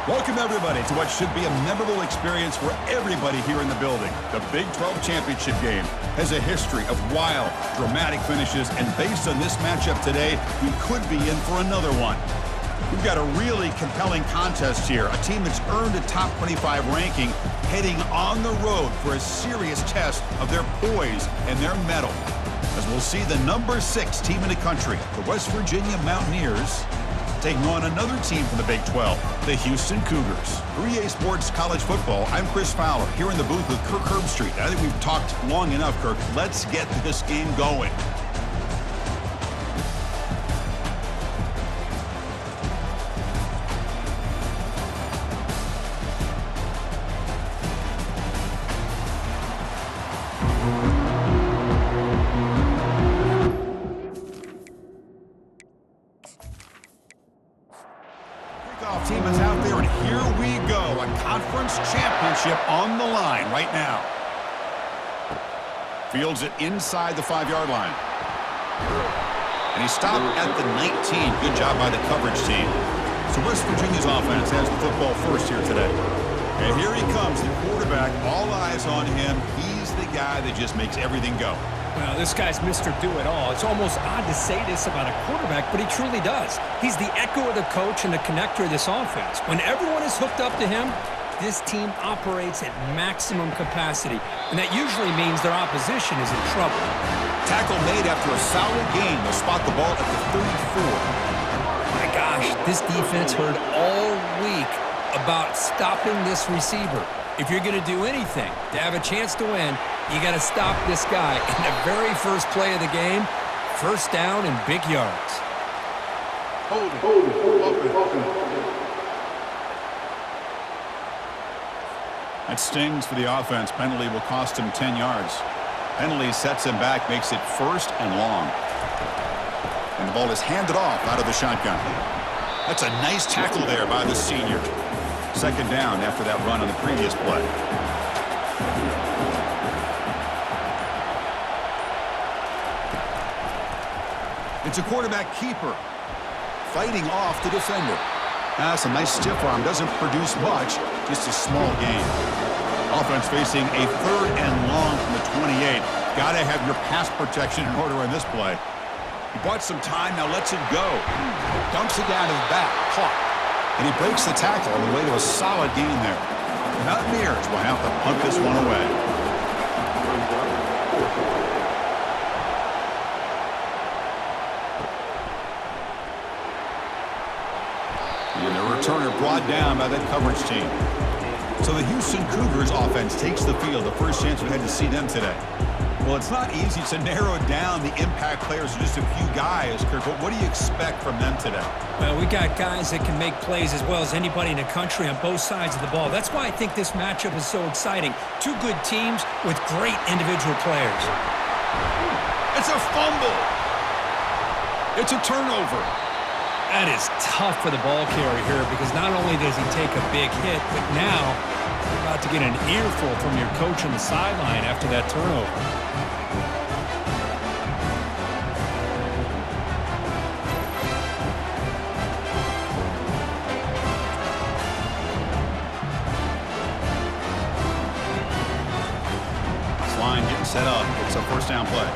Welcome, everybody, to what should be a memorable experience for everybody here in the building. The Big 12 Championship game has a history of wild, dramatic finishes, and based on this matchup today, we could be in for another one. We've got a really compelling contest here, a team that's earned a top 25 ranking, heading on the road for a serious test of their poise and their mettle. As we'll see the number 6 team in the country, the West Virginia Mountaineers, taking on another team from the Big 12, the Houston Cougars. 3A Sports College Football, I'm Chris Fowler, here in the booth with Kirk Herbstreit. I think we've talked long enough, Kirk. Let's get this game going. Team is out there, and here we go. A conference championship on the line right now. Fields it inside the 5-yard line. And he stopped at the 19. Good job by the coverage team. So West Virginia's offense has the football first here today. And here he comes, the quarterback. All eyes on him. He's the guy that just makes everything go. Well, this guy's Mr. Do-It-All. It's almost odd to say this about a quarterback, but he truly does. He's the echo of the coach and the connector of this offense. When everyone is hooked up to him, this team operates at maximum capacity, and that usually means their opposition is in trouble. Tackle made after a solid gain. They'll spot the ball at the 34. My gosh, this defense heard all week about stopping this receiver. If you're going to do anything to have a chance to win, you got to stop this guy in the very first play of the game. First down and big yards. Hold it. That stings for the offense. Penalty will cost him 10 yards. Penalty sets him back, makes it first and long. And the ball is handed off out of the shotgun. That's a nice tackle there by the senior. Second down after that run on the previous play. It's a quarterback keeper fighting off the defender. That's a nice stiff arm. Doesn't produce much, just a small gain. Offense facing a third and long from the 28. Got to have your pass protection in order in this play. He bought some time, now lets it go. Dumps it down to the back, caught. And he breaks the tackle on the way to a solid gain there. The Mountaineers will have to punt this one away. And the returner brought down by that coverage team. So the Houston Cougars offense takes the field. The first chance we had to see them today. Well, it's not easy to narrow down the impact players to just a few guys, Kirk, but what do you expect from them today? Well, we got guys that can make plays as well as anybody in the country on both sides of the ball. That's why I think this matchup is so exciting. Two good teams with great individual players. It's a fumble. It's a turnover. That is tough for the ball carrier here because not only does he take a big hit, but now you're about to get an earful from your coach on the sideline after that turnover. Line getting set up. It's a first down play.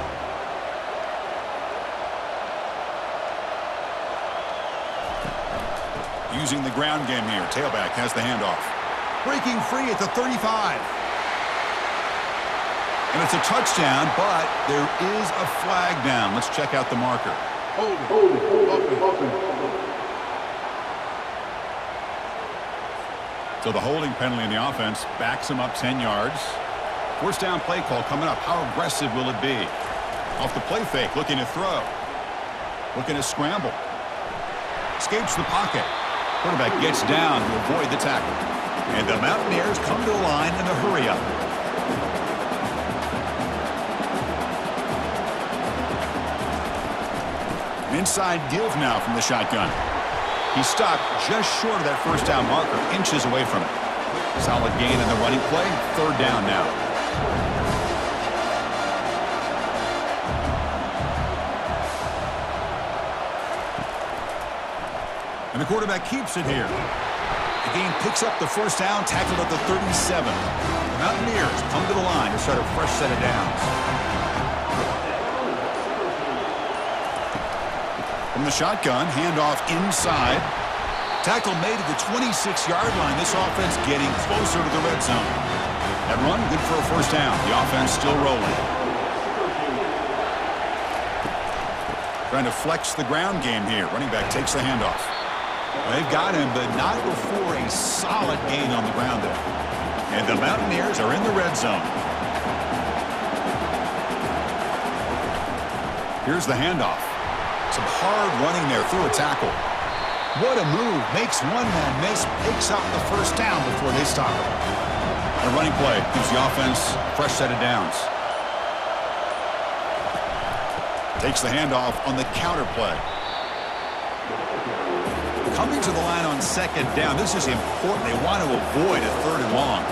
Using the ground game here. Tailback has the handoff. Breaking free at the 35. And it's a touchdown, but there is a flag down. Let's check out the marker. Hold it. So the holding penalty in the offense backs him up 10 yards. First down play call coming up. How aggressive will it be? Off the play fake, looking to throw. Looking to scramble. Escapes the pocket. Quarterback gets down to avoid the tackle. And the Mountaineers come to the line in a hurry-up. Inside give now from the shotgun. He stopped just short of that first down marker, inches away from it. Solid gain in the running play. Third down now. And the quarterback keeps it here. The game picks up the first down, tackled at the 37. The Mountaineers come to the line to start a fresh set of downs. From the shotgun, handoff inside. Tackle made at the 26-yard line. This offense getting closer to the red zone. That run, good for a first down. The offense still rolling. Trying to flex the ground game here. Running back takes the handoff. They've got him, but not before a solid gain on the ground there. And the Mountaineers are in the red zone. Here's the handoff. Some hard running there through a tackle. What a move. Makes one man miss. Picks up the first down before they stop him. A running play gives the offense a fresh set of downs. Takes the handoff on the counter play. Coming to the line on second down. This is important. They want to avoid a third and long.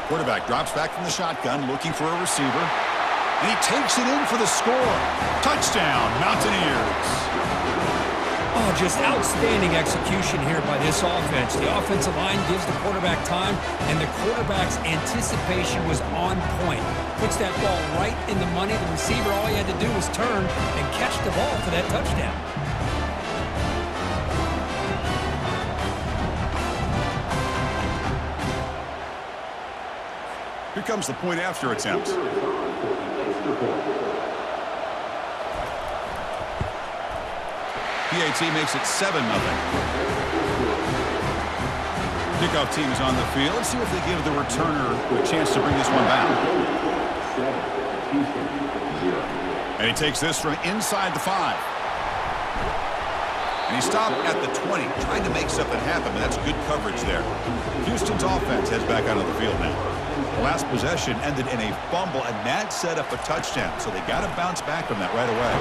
Quarterback drops back from the shotgun, looking for a receiver. And he takes it in for the score. Touchdown, Mountaineers. Oh, just outstanding execution here by this offense. The offensive line gives the quarterback time, and the quarterback's anticipation was on point. Puts that ball right in the money. The receiver, all he had to do was turn and catch the ball for that touchdown. Here comes the point after attempt. PAT makes it 7-0. Kickoff team is on the field. Let's see if they give the returner a chance to bring this one back. And he takes this from inside the 5. And he stopped at the 20, trying to make something happen, but that's good coverage there. Houston's offense heads back out of the field now. The last possession ended in a fumble, and that set up a touchdown, so they got to bounce back from that right away.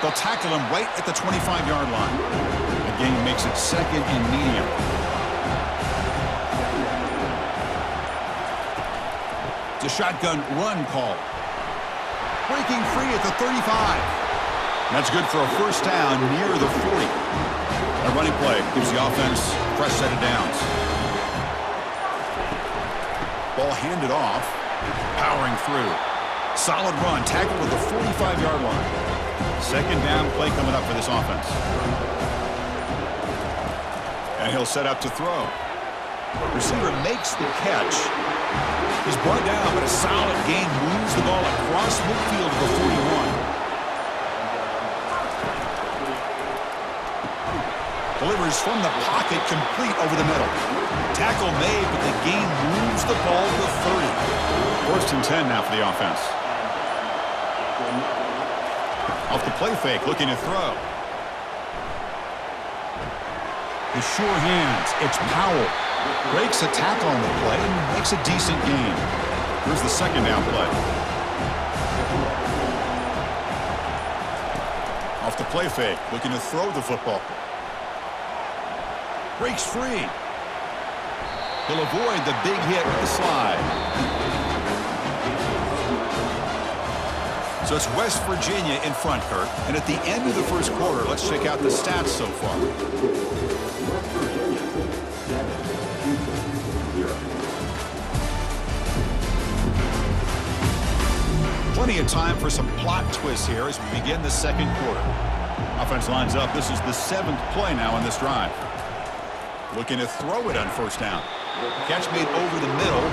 They'll tackle him right at the 25-yard line. The game makes it second and medium. It's a shotgun run call. Breaking free at the 35. That's good for a first down near the 40. A running play gives the offense a fresh set of downs. Ball handed off, powering through. Solid run, tackled at the 45-yard line. Second down play coming up for this offense. And he'll set up to throw. Receiver makes the catch. He's brought down, but a solid gain moves the ball across midfield to the 41. Delivers from the pocket, complete over the middle. Tackle made, but the gain moves the ball to the 30. First and 10 now for the offense. Off the play fake, looking to throw. The sure hands, it's Powell. Breaks a tackle on the play and makes a decent gain. Here's the second down play. Off the play fake, looking to throw the football. Breaks free. He'll avoid the big hit with the slide. So it's West Virginia in front, Kurt. And at the end of the first quarter, let's check out the stats so far. Plenty of time for some plot twists here as we begin the second quarter. Offense lines up. This is the 7th play now in this drive. Looking to throw it on first down. Catch made over the middle.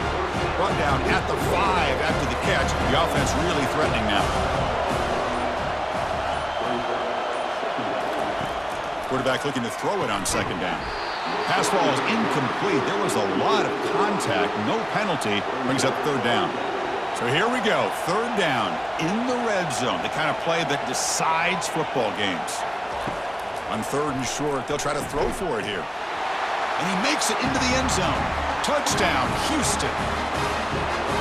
Brought down at the 5 after the catch. The offense really threatening now. Quarterback looking to throw it on second down. Pass ball is incomplete. There was a lot of contact. No penalty. Brings up third down. So here we go. Third down in the red zone. The kind of play that decides football games. On third and short, they'll try to throw for it here. And he makes it into the end zone. Touchdown, Houston.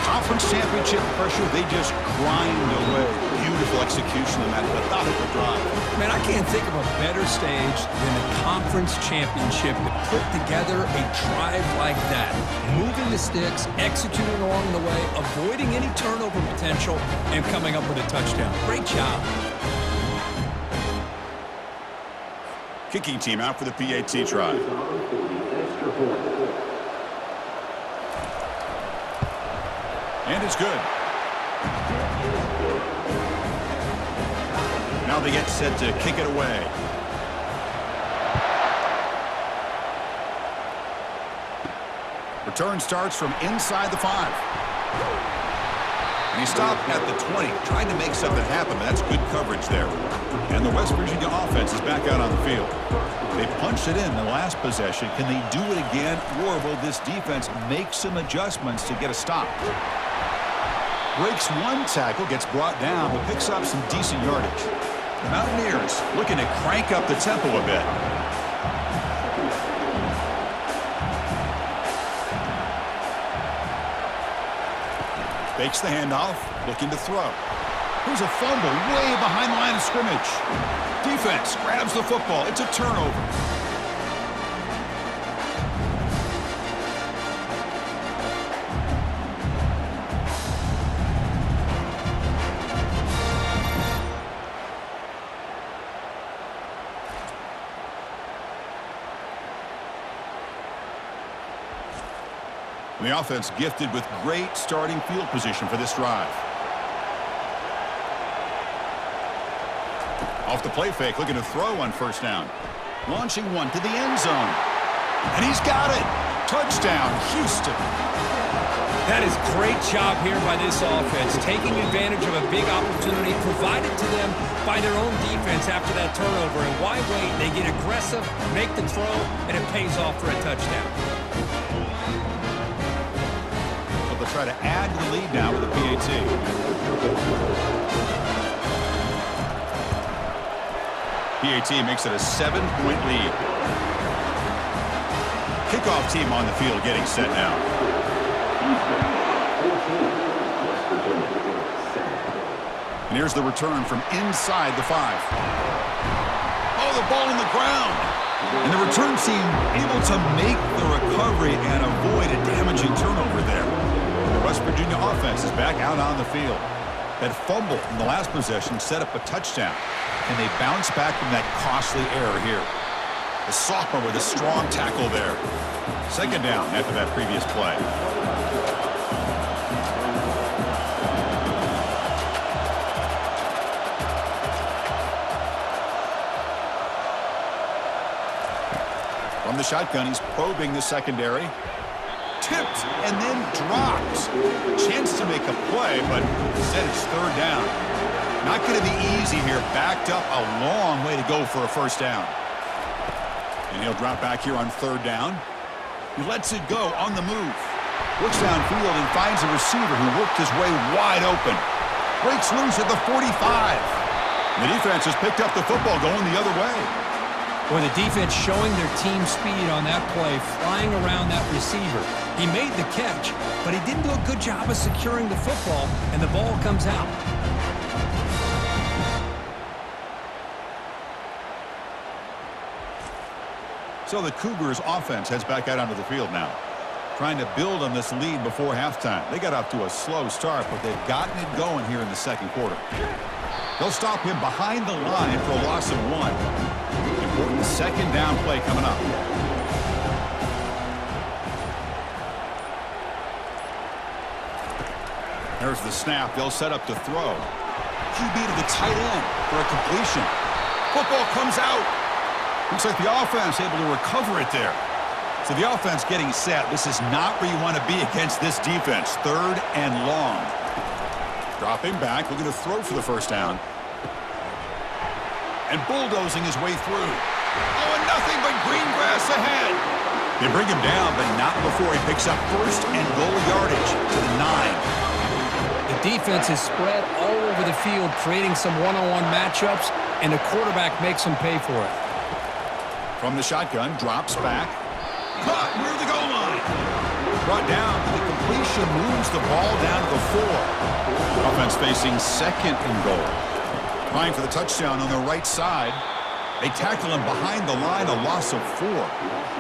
Conference championship pressure, they just grind away. Beautiful execution on that methodical drive. Man, I can't think of a better stage than a conference championship to put together a drive like that. Moving the sticks, executing along the way, avoiding any turnover potential, and coming up with a touchdown. Great job. Kicking team out for the PAT try. And it's good. Now they get set to kick it away. Return starts from inside the 5. And he stopped at the 20, trying to make something happen. That's good coverage there. And the West Virginia offense is back out on the field. They punched it in the last possession. Can they do it again, or will this defense make some adjustments to get a stop? Breaks one tackle, gets brought down, but picks up some decent yardage. The Mountaineers looking to crank up the tempo a bit. Fakes the handoff, looking to throw. Here's a fumble way behind the line of scrimmage. Defense grabs the football. It's a turnover. And the offense gifted with great starting field position for this drive. Off the play fake, looking to throw on first down. Launching one to the end zone. And he's got it. Touchdown, Houston. That is great job here by this offense, taking advantage of a big opportunity provided to them by their own defense after that turnover. And why wait? They get aggressive, make the throw, and it pays off for a touchdown. So they'll try to add to the lead now with the PAT. PAT makes it a 7-point lead. Kickoff team on the field getting set now. And here's the return from inside the 5. Oh, the ball on the ground. And the return team able to make the recovery and avoid a damaging turnover there. The West Virginia offense is back out on the field. That fumble in the last possession set up a touchdown. And they bounce back from that costly error here. The sophomore with a strong tackle there. Second down after that previous play. From the shotgun, he's probing the secondary. Tipped and then dropped. Chance to make a play, but instead it's third down. Not going to be easy here. Backed up a long way to go for a first down. And he'll drop back here on third down. He lets it go on the move. Looks downfield and finds a receiver who worked his way wide open. Breaks loose at the 45. The defense has picked up the football going the other way. Boy, the defense showing their team speed on that play, flying around that receiver. He made the catch, but he didn't do a good job of securing the football, and the ball comes out. So the Cougars offense heads back out onto the field now, trying to build on this lead before halftime. They got off to a slow start, but they've gotten it going here in the second quarter. They'll stop him behind the line for a loss of 1. Important second down play coming up. There's the snap. They'll set up to throw. QB to the tight end for a completion. Football comes out. Looks like the offense able to recover it there. So the offense getting set. This is not where you want to be against this defense. Third and long. Dropping back, looking to throw for the first down. And bulldozing his way through. Oh, and nothing but green grass ahead. They bring him down, but not before he picks up first and goal yardage to the 9. The defense is spread all over the field, creating some one-on-one matchups, and the quarterback makes them pay for it. From the shotgun, drops back. Caught near the goal line. Brought down, but the completion moves the ball down to the 4. Offense facing second and goal. Trying for the touchdown on the right side. They tackle him behind the line, a loss of 4.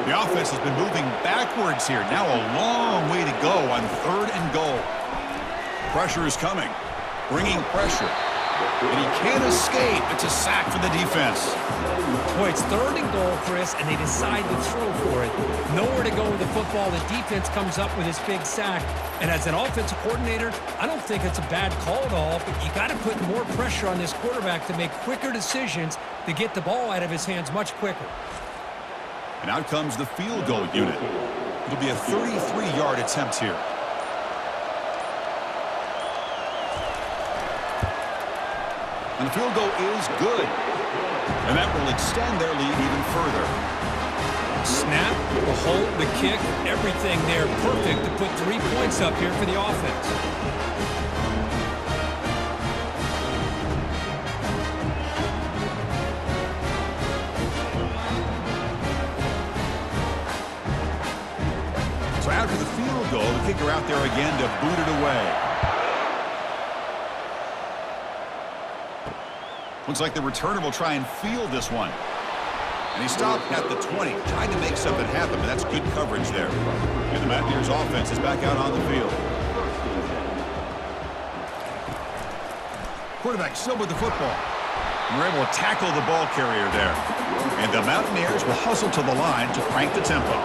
The offense has been moving backwards here. Now a long way to go on third and goal. Pressure is coming. Bringing pressure. And he can't escape. It's a sack for the defense. Boy, it's 3rd and goal, Chris, and they decide to throw for it. Nowhere to go with the football. The defense comes up with this big sack. And as an offensive coordinator, I don't think it's a bad call at all, but you got to put more pressure on this quarterback to make quicker decisions to get the ball out of his hands much quicker. And out comes the field goal unit. It'll be a 33-yard attempt here. And the field goal is good. And that will extend their lead even further. Snap, the hold, the kick, everything there perfect to put 3 points up here for the offense. So after the field goal, the kicker out there again to boot it away. Looks like the returner will try and field this one. And he stopped at the 20, trying to make something happen, but that's good coverage there. And the Mountaineers offense is back out on the field. Quarterback still with the football. And we're able to tackle the ball carrier there. And the Mountaineers will hustle to the line to crank the tempo.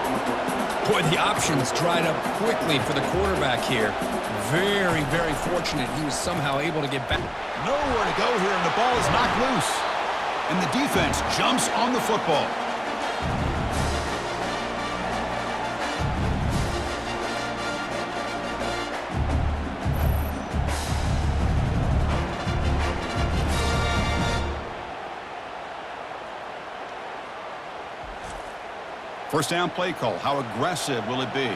Boy, the options dried up quickly for the quarterback here. Very, very fortunate he was somehow able to get back. Nowhere to go here, and the ball is knocked loose. And the defense jumps on the football. First down play call. How aggressive will it be?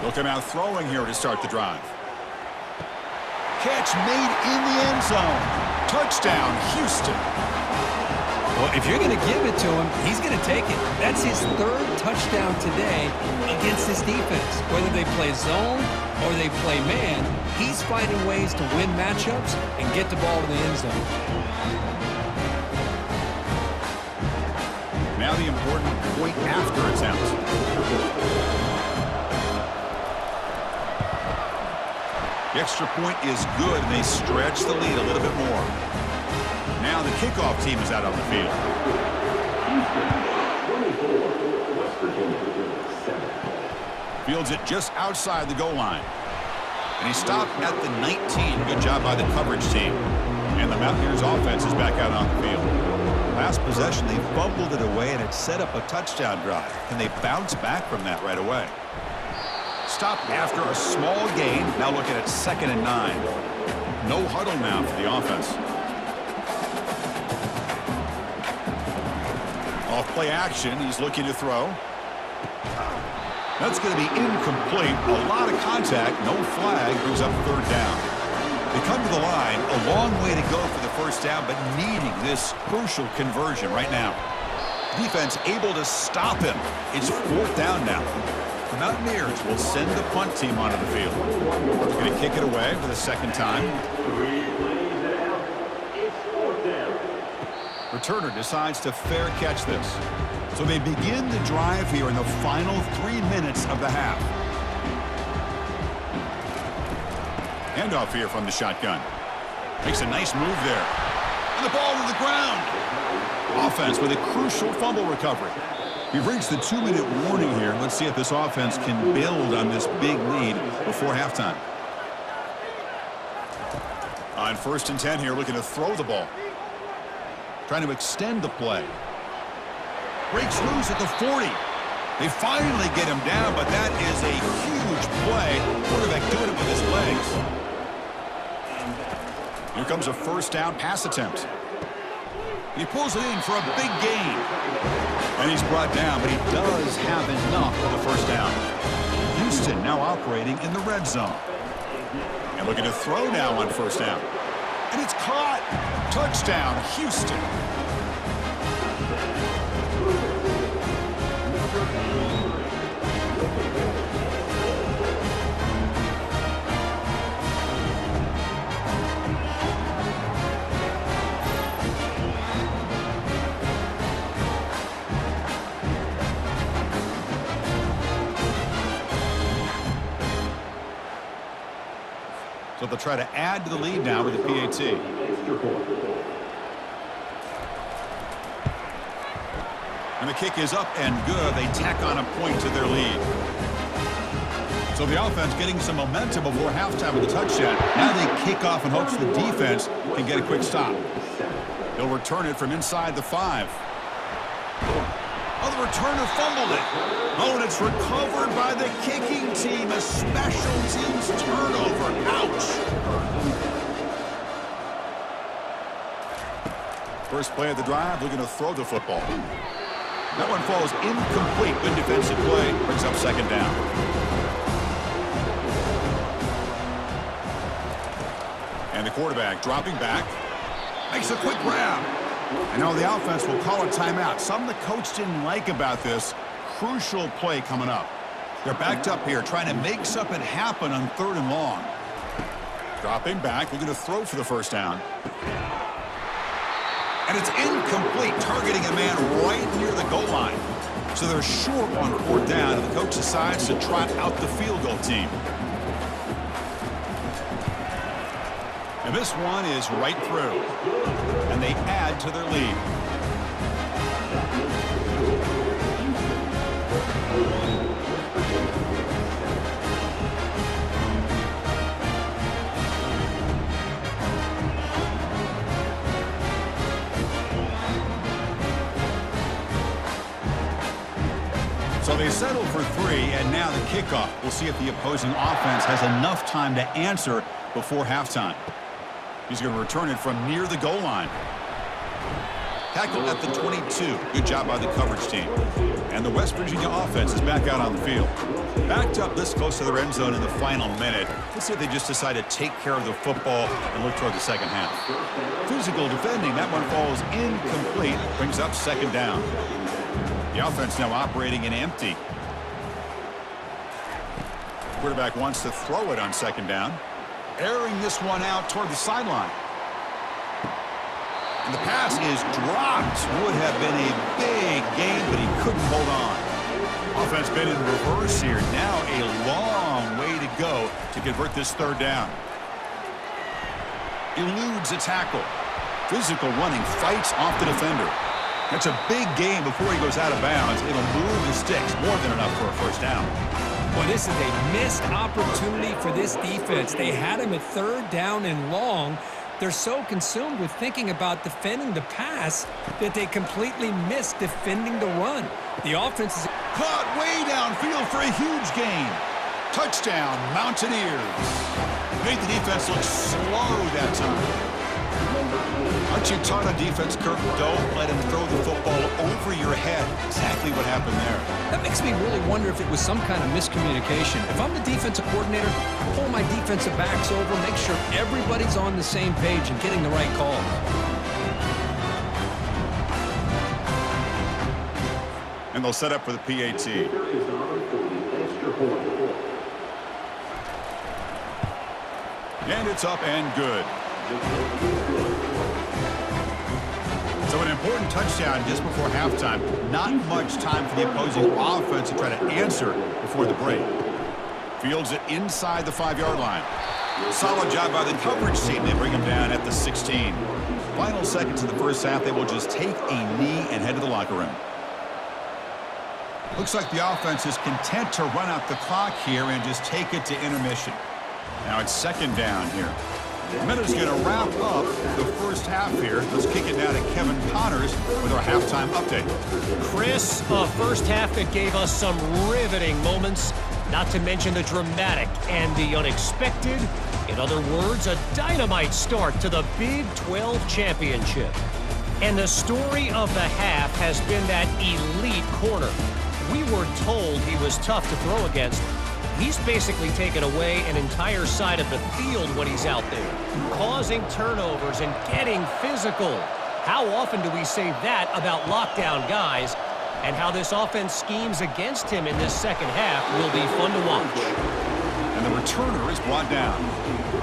They'll come out throwing here to start the drive. Catch made in the end zone. Touchdown, Houston. Well, if you're going to give it to him, he's going to take it. That's his 3rd touchdown today against this defense. Whether they play zone or they play man, he's finding ways to win matchups and get the ball to the end zone. Now the important point after attempt. The extra point is good, and they stretch the lead a little bit more. Now the kickoff team is out on the field. Fields it just outside the goal line. And he stopped at the 19. Good job by the coverage team. And the Mountaineers offense is back out on the field. Last possession, they fumbled it away, and it set up a touchdown drive. Can they bounce back from that right away? Stopped after a small gain. Now looking at 2nd and 9. No huddle now for the offense. Off play action. He's looking to throw. That's going to be incomplete. A lot of contact. No flag. Brings up 3rd down. They come to the line. A long way to go for the first down, but needing this crucial conversion right now. Defense able to stop him. It's 4th down now. The Mountaineers will send the punt team onto the field. They're going to kick it away for the 2nd time. Returner decides to fair catch this. So they begin the drive here in the final 3 minutes of the half. Handoff here from the shotgun. Makes a nice move there. And the ball to the ground. Offense with a crucial fumble recovery. We've reached the 2-minute warning here. Let's see if this offense can build on this big lead before halftime. On 1st and 10 here, looking to throw the ball. Trying to extend the play. Breaks loose at the 40. They finally get him down, but that is a huge play. Quarterback doing it with his legs. Here comes a 1st down pass attempt. He pulls it in for a big gain. And he's brought down, but he does have enough for the 1st down. Houston now operating in the red zone. And looking to throw now on 1st down. And it's caught. Touchdown, Houston. So they'll try to add to the lead now with the PAT. And the kick is up and good. They tack on a point to their lead. So the offense getting some momentum before halftime with a touchdown. Now they kick off in hopes the defense can get a quick stop. They'll return it from inside the 5. Oh, the returner fumbled it. Oh, and it's recovered by the kicking team. A special teams turnover. Ouch. First play of the drive, looking to throw the football. That one falls incomplete. Good defensive play. Brings up second down. And the quarterback dropping back. Makes a quick grab. And now the offense will call a timeout. Something the coach didn't like about this. Crucial play coming up. They're backed up here, trying to make something happen on 3rd and long. Dropping back, looking to throw for the first down. And it's incomplete, targeting a man right near the goal line. So they're short on 4th down, and the coach decides to trot out the field goal team. And this one is right through. And they add to their lead. So they settle for 3, and now the kickoff. We'll see if the opposing offense has enough time to answer before halftime. He's going to return it from near the goal line. Tackled at the 22. Good job by the coverage team. And the West Virginia offense is back out on the field. Backed up this close to their end zone in the final minute. Let's see if they just decide to take care of the football and look toward the second half. Physical defending. That one falls incomplete. Brings up second down. The offense now operating in empty. Quarterback wants to throw it on second down. Airing this one out toward the sideline. And the pass is dropped. Would have been a big gain, but he couldn't hold on. Offense been in reverse here. Now a long way to go to convert this 3rd down. Eludes a tackle. Physical running, fights off the defender. That's a big gain before he goes out of bounds. It'll move the sticks, more than enough for a first down. Well, this is a missed opportunity for this defense. They had him at 3rd down and long. They're so consumed with thinking about defending the pass that they completely missed defending the run. The offense is caught way downfield for a huge gain. Touchdown, Mountaineers. Made the defense look slow that time. Aren't you taught on defense, Kirk? Don't let him throw the football over your head. Exactly what happened there. That makes me really wonder if it was some kind of miscommunication. If I'm the defensive coordinator, I pull my defensive backs over, make sure everybody's on the same page and getting the right call. And they'll set up for the PAT. And it's up and good. So an important touchdown just before halftime. Not much time for the opposing offense to try to answer before the break. Fields it inside the 5-yard line. Solid job by the coverage team. They bring him down at the 16. Final seconds of the first half, they will just take a knee and head to the locker room. Looks like the offense is content to run out the clock here and just take it to intermission. Now it's second down here. The Minnows going to wrap up the first half here. Let's kick it now to Kevin Connors with our halftime update. Chris, a first half that gave us some riveting moments, not to mention the dramatic and the unexpected. In other words, a dynamite start to the Big 12 Championship. And the story of the half has been that elite corner. We were told he was tough to throw against. He's basically taken away an entire side of the field when he's out there, causing turnovers and getting physical. How often do we say that about lockdown guys? And how this offense schemes against him in this second half will be fun to watch. And the returner is brought down.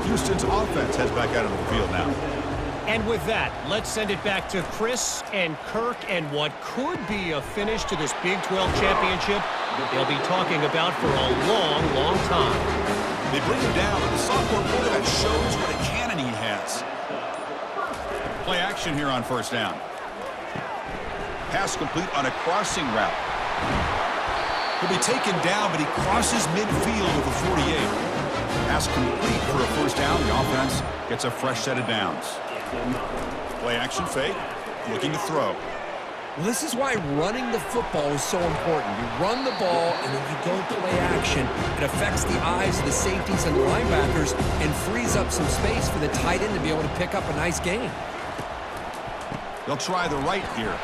Houston's offense heads back out on the field now. And with that, let's send it back to Chris and Kirk and what could be a finish to this Big 12 championship they'll be talking about for a long, long time. They bring him down, and the sophomore quarterback shows what a cannon he has. Play action here on first down. Pass complete on a crossing route. He'll be taken down, but he crosses midfield with a 48. Pass complete for a first down. The offense gets a fresh set of downs. Play action fake, looking to throw. Well, this is why running the football is so important. You run the ball, and then you go play action. It affects the eyes of the safeties and the linebackers and frees up some space for the tight end to be able to pick up a nice gain. They'll try the right here.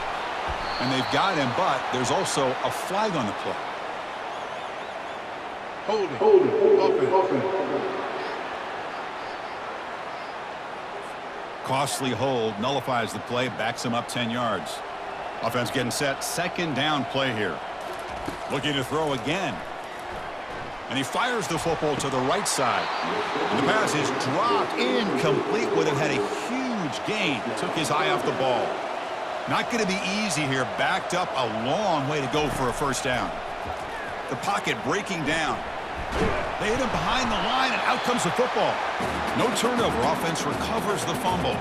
And they've got him, but there's also a flag on the play. Holding. Offense. Costly hold, nullifies the play, backs him up 10 yards. Offense getting set, second down play here. Looking to throw again. And he fires the football to the right side. And the pass is dropped, incomplete. Would have had a huge gain. Took his eye off the ball. Not going to be easy here. Backed up a long way to go for a first down. The pocket breaking down. They hit him behind the line, and out comes the football. No turnover. Offense recovers the fumble.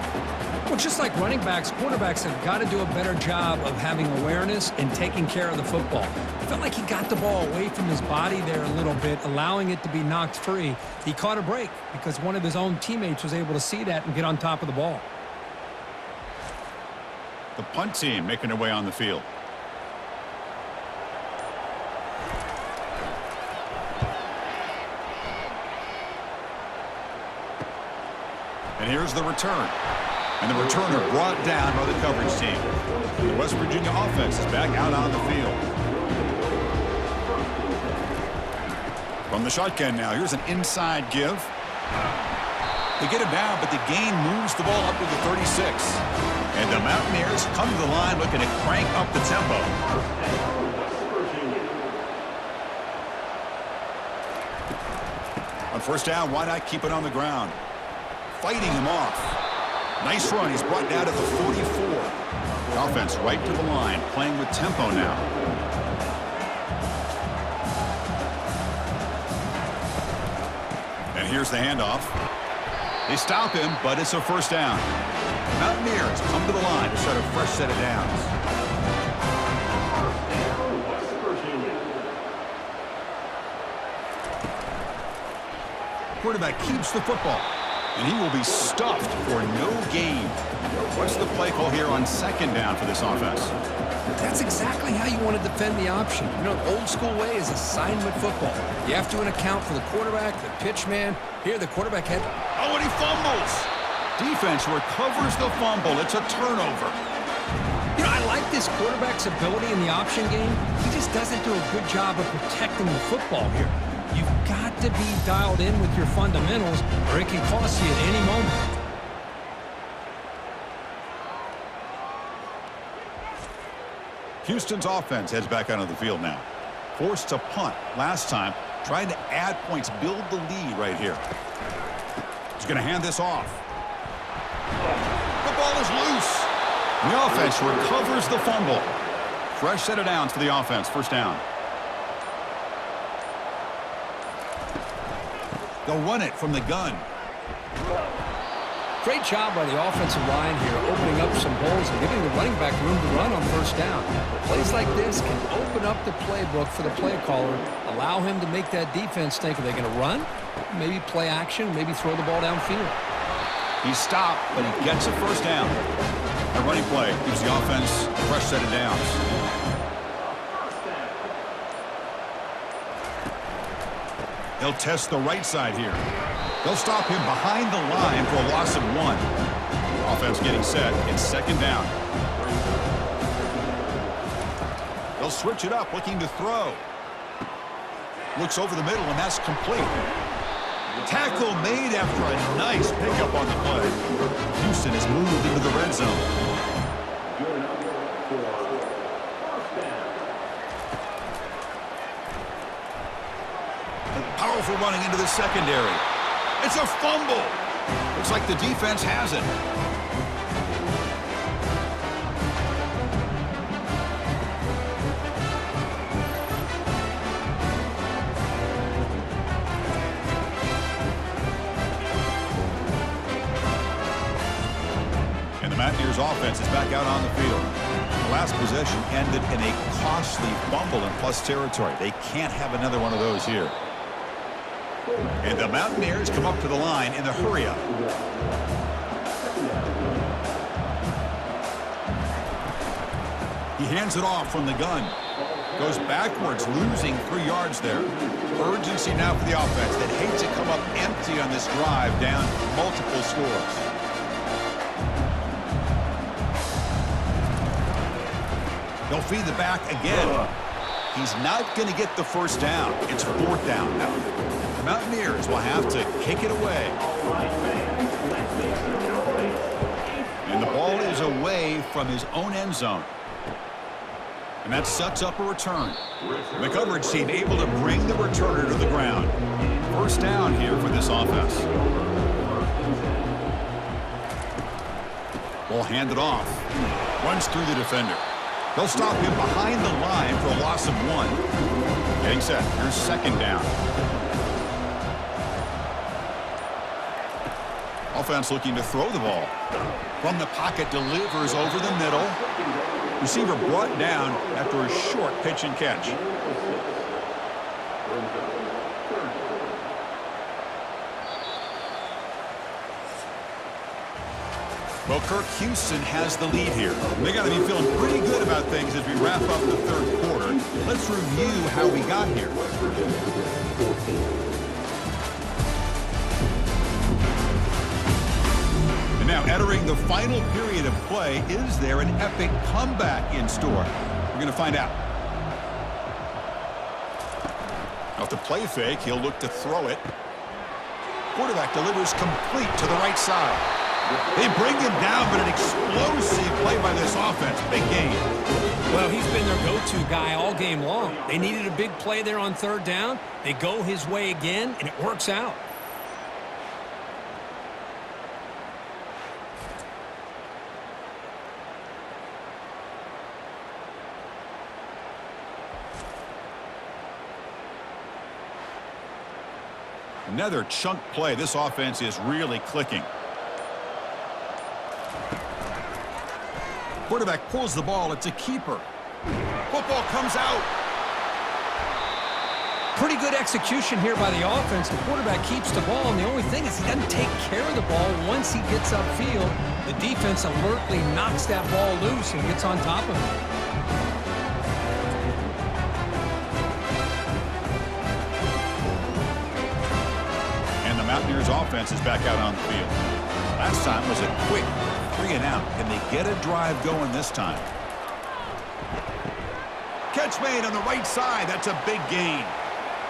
Well, just like running backs, quarterbacks have got to do a better job of having awareness and taking care of the football. I felt like he got the ball away from his body there a little bit, allowing it to be knocked free. He caught a break because one of his own teammates was able to see that and get on top of the ball. The punt team making their way on the field. And here's the return. And the returner brought down by the coverage team. The West Virginia offense is back out on the field. From the shotgun now, here's an inside give. They get him down, but the gain moves the ball up to the 36. And the Mountaineers come to the line looking to crank up the tempo. On first down, why not keep it on the ground? Fighting him off. Nice run. He's brought down to the 44. The offense right to the line, playing with tempo now. And here's the handoff. They stop him, but it's a first down. The Mountaineers come to the line to start a fresh set of downs. Quarterback keeps the football. And he will be stuffed for no gain. What's the play call here on second down for this offense? That's exactly how you want to defend the option. You know, the old school way is assignment football. You have to account for the quarterback, the pitch man. Here, the quarterback had... Oh, and he fumbles. Defense recovers the fumble. It's a turnover. You know, I like this quarterback's ability in the option game. He just doesn't do a good job of protecting the football here. You've got to be dialed in with your fundamentals, or it can cost you at any moment. Houston's offense heads back onto the field now. Forced to punt last time, trying to add points, build the lead right here. He's going to hand this off. The ball is loose. And the offense recovers the fumble. Fresh set of downs for the offense. First down. They'll run it from the gun. Great job by the offensive line here, opening up some holes and giving the running back room to run on first down. Plays like this can open up the playbook for the play caller, allow him to make that defense think, are they going to run? Maybe play action, maybe throw the ball downfield. He's stopped, but he gets a first down. The running play gives the offense a fresh set of downs. They'll test the right side here. They'll stop him behind the line for a loss of 1. Offense getting set. It's second down. They'll switch it up, looking to throw. Looks over the middle, and that's complete. Tackle made after a nice pickup on the play. Houston has moved into the red zone. Powerful running into the secondary. It's a fumble. Looks like the defense has it. Mountaineers offense is back out on the field. The last possession ended in a costly fumble in plus territory. They can't have another one of those here. And the Mountaineers come up to the line in the hurry-up. He hands it off from the gun. Goes backwards, losing 3 yards there. Urgency now for the offense that hates to come up empty on this drive, down multiple scores. They'll feed the back again. He's not going to get the first down. It's 4th down now. The Mountaineers will have to kick it away. And the ball is away from his own end zone. And that sets up a return. The coverage team able to bring the returner to the ground. First down here for this offense. Ball handed off. Runs through the defender. They'll stop him behind the line for a loss of 1. Getting set. Here's 2nd down. Offense looking to throw the ball. From the pocket, delivers over the middle. Receiver brought down after a short pitch and catch. Well, Kirk Houston has the lead here. They got to be feeling pretty good about things as we wrap up the 3rd quarter. Let's review how we got here. And now entering the final period of play, is there an epic comeback in store? We're going to find out. Off the play fake, he'll look to throw it. Quarterback delivers complete to the right side. They bring him down, but an explosive play by this offense. Big game. Well, he's been their go-to guy all game long. They needed a big play there on 3rd down. They go his way again, and it works out. Another chunk play. This offense is really clicking. Quarterback pulls the ball. It's a keeper. Football comes out. Pretty good execution here by the offense. The quarterback keeps the ball, and the only thing is he doesn't take care of the ball once he gets upfield. The defense alertly knocks that ball loose and gets on top of it. And the Mountaineers offense is back out on the field. Last time was a quick 3-and-out. Can they get a drive going this time? Catch made on the right side. That's a big gain.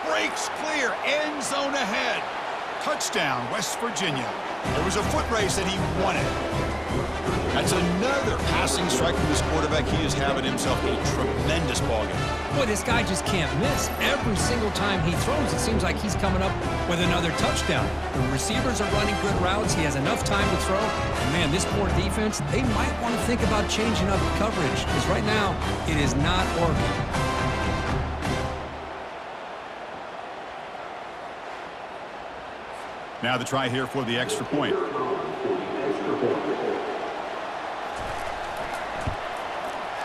Breaks clear. End zone ahead. Touchdown, West Virginia. There was a foot race and he won it. That's another passing strike from this quarterback. He is having himself a tremendous ballgame. Boy, this guy just can't miss. Every single time he throws, it seems like he's coming up with another touchdown. The receivers are running good routes. He has enough time to throw. And, man, this poor defense, they might want to think about changing up coverage because right now it is not working. Now the try here for the extra point.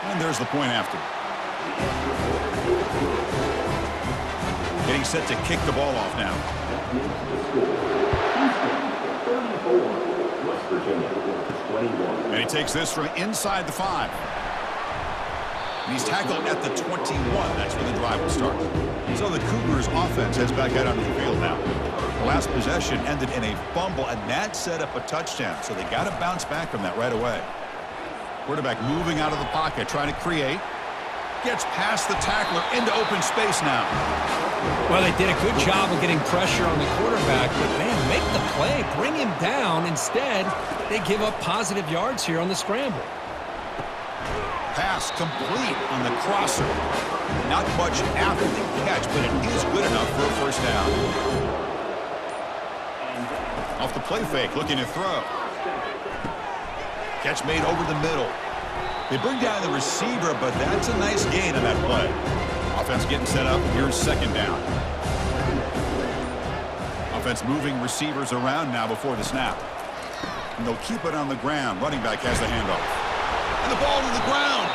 And there's the point after. Getting set to kick the ball off now. And he takes this from inside the 5. And he's tackled at the 21. That's where the drive will start. So the Cougars offense heads back out onto the field now. The last possession ended in a fumble, and that set up a touchdown. So they got to bounce back from that right away. Quarterback moving out of the pocket, trying to create. Gets past the tackler into open space now. Well, they did a good job of getting pressure on the quarterback, but, man, make the play. Bring him down. Instead, they give up positive yards here on the scramble. Pass complete on the crosser. Not much after the catch, but it is good enough for a first down. Off the play fake, looking to throw. Catch made over the middle. They bring down the receiver, but that's a nice gain on that play. Offense getting set up. Here's 2nd down. Offense moving receivers around now before the snap. And they'll keep it on the ground. Running back has the handoff. And the ball to the ground.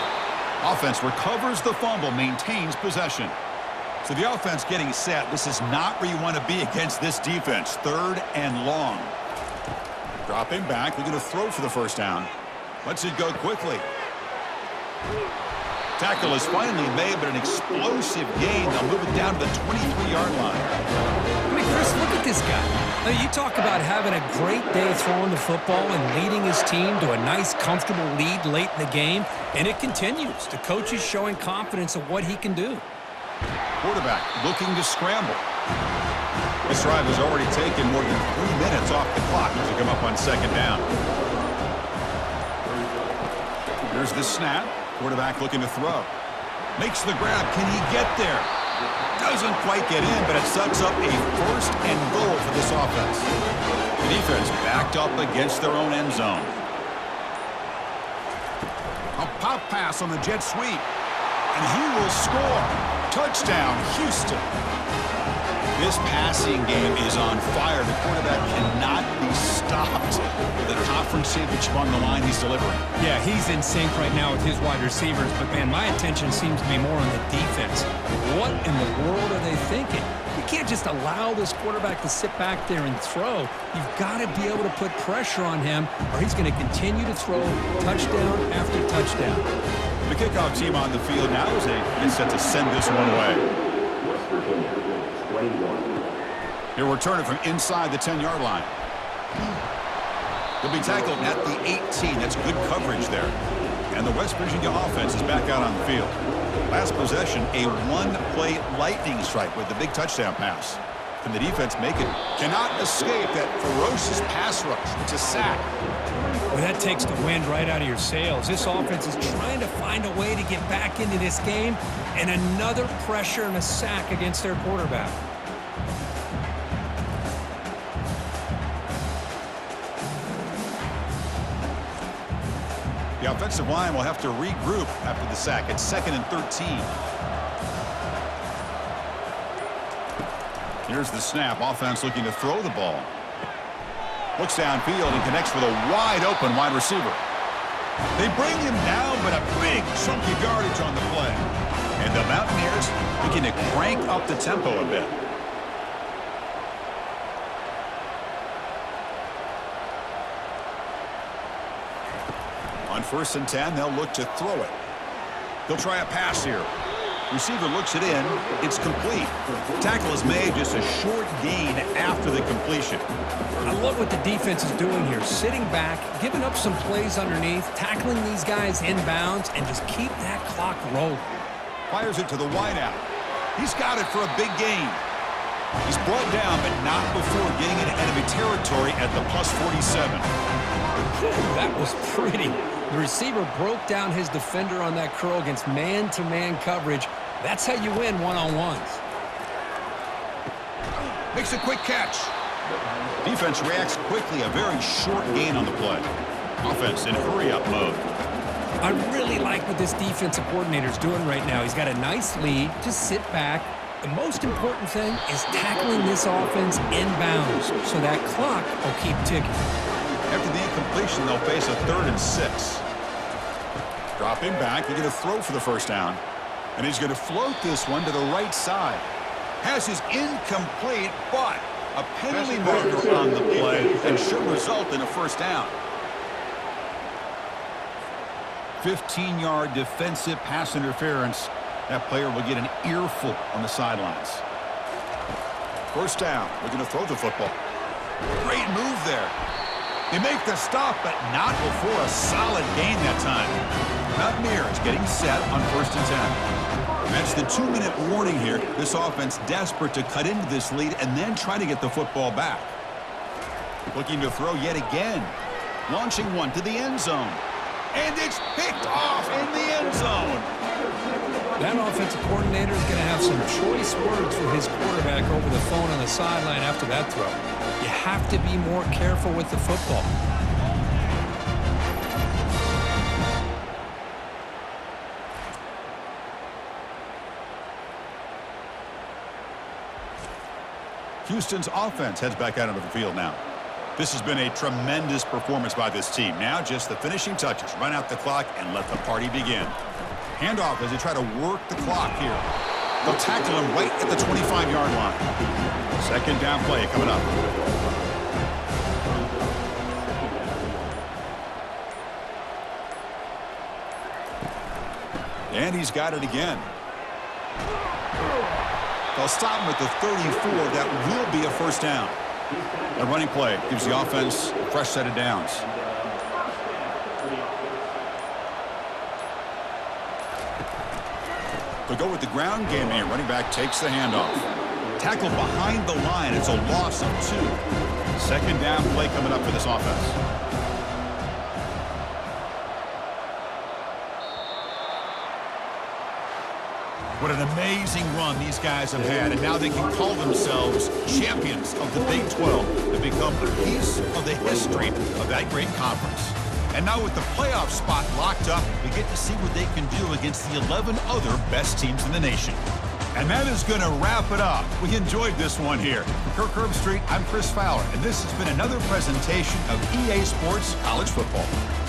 Offense recovers the fumble, maintains possession. So the offense getting set. This is not where you want to be against this defense. 3rd and long. Dropping back. Looking to throw for the first down. Lets it go quickly. Tackle is finally made, but an explosive gain. They'll move it down to the 23-yard line. I mean, Chris, look at this guy. Now, you talk about having a great day throwing the football and leading his team to a nice, comfortable lead late in the game, and it continues. The coach is showing confidence of what he can do. Quarterback looking to scramble. This drive has already taken more than 3 minutes off the clock to come up on 2nd down. Here's the snap. Quarterback looking to throw. Makes the grab. Can he get there? Doesn't quite get in, but it sets up a 1st and goal for this offense. The defense backed up against their own end zone. A pop pass on the jet sweep. And he will score. Touchdown, Houston. This passing game is on fire. The quarterback cannot be stopped. The conference championship on the line he's delivering. Yeah, he's in sync right now with his wide receivers, but, man, my attention seems to be more on the defense. What in the world are they thinking? You can't just allow this quarterback to sit back there and throw. You've got to be able to put pressure on him, or he's going to continue to throw touchdown after touchdown. The kickoff team on the field now is set to send this one away. He'll return it from inside the 10-yard line. He'll be tackled at the 18. That's good coverage there. And the West Virginia offense is back out on the field. Last possession, a 1-play lightning strike with the big touchdown pass. Can the defense make it? Cannot escape that ferocious pass rush. It's a sack. Well, that takes the wind right out of your sails. This offense is trying to find a way to get back into this game, and another pressure and a sack against their quarterback. The offensive line will have to regroup after the sack. It's 2nd and 13. Here's the snap. Offense looking to throw the ball. Looks downfield and connects with a wide-open wide receiver. They bring him down, but a big chunk of yardage on the play. And the Mountaineers looking to crank up the tempo a bit. On 1st and 10, they'll look to throw it. They'll try a pass here. Receiver looks it in. It's complete. Tackle is made, just a short gain after the completion. I love what the defense is doing here. Sitting back, giving up some plays underneath, tackling these guys inbounds, and just keep that clock rolling. Fires it to the wideout. He's got it for a big gain. He's brought down, but not before getting into enemy territory at the +47. That was pretty. The receiver broke down his defender on that curl against man-to-man coverage. That's how you win one-on-ones. Makes a quick catch. Defense reacts quickly. A very short gain on the play. Offense in hurry-up mode. I really like what this defensive coordinator is doing right now. He's got a nice lead. Just sit back. The most important thing is tackling this offense inbounds so that clock will keep ticking. After the incompletion, they'll face a 3rd and 6. Dropping back, he's going to throw for the first down. And he's going to float this one to the right side. Pass is incomplete, but a penalty marker on the play and should result in a first down. 15-yard defensive pass interference. That player will get an earful on the sidelines. First down. We're going to throw the football. Great move there. They make the stop, but not before a solid gain that time. Mountaineers getting set on 1st and 10. That's the 2-minute warning here. This offense desperate to cut into this lead and then try to get the football back. Looking to throw yet again. Launching one to the end zone. And it's picked off in the end zone. That offensive coordinator is going to have some choice words for his quarterback over the phone on the sideline after that throw. You have to be more careful with the football. Houston's offense heads back out onto the field now. This has been a tremendous performance by this team. Now just the finishing touches. Run out the clock and let the party begin. Handoff as they try to work the clock here. They'll tackle him right at the 25-yard line. Second down play coming up. And he's got it again. They'll stop him at the 34. That will be a first down. A running play gives the offense a fresh set of downs. They'll go with the ground game here. Running back takes the handoff. Tackle behind the line. It's a loss of 2. Second down play coming up for this offense. What an amazing run these guys have had, and now they can call themselves champions of the Big 12 to become a piece of the history of that great conference. And now with the playoff spot locked up, we get to see what they can do against the 11 other best teams in the nation. And that is going to wrap it up. We enjoyed this one here. For Kirk Herbstreit, I'm Chris Fowler, and this has been another presentation of EA Sports College Football.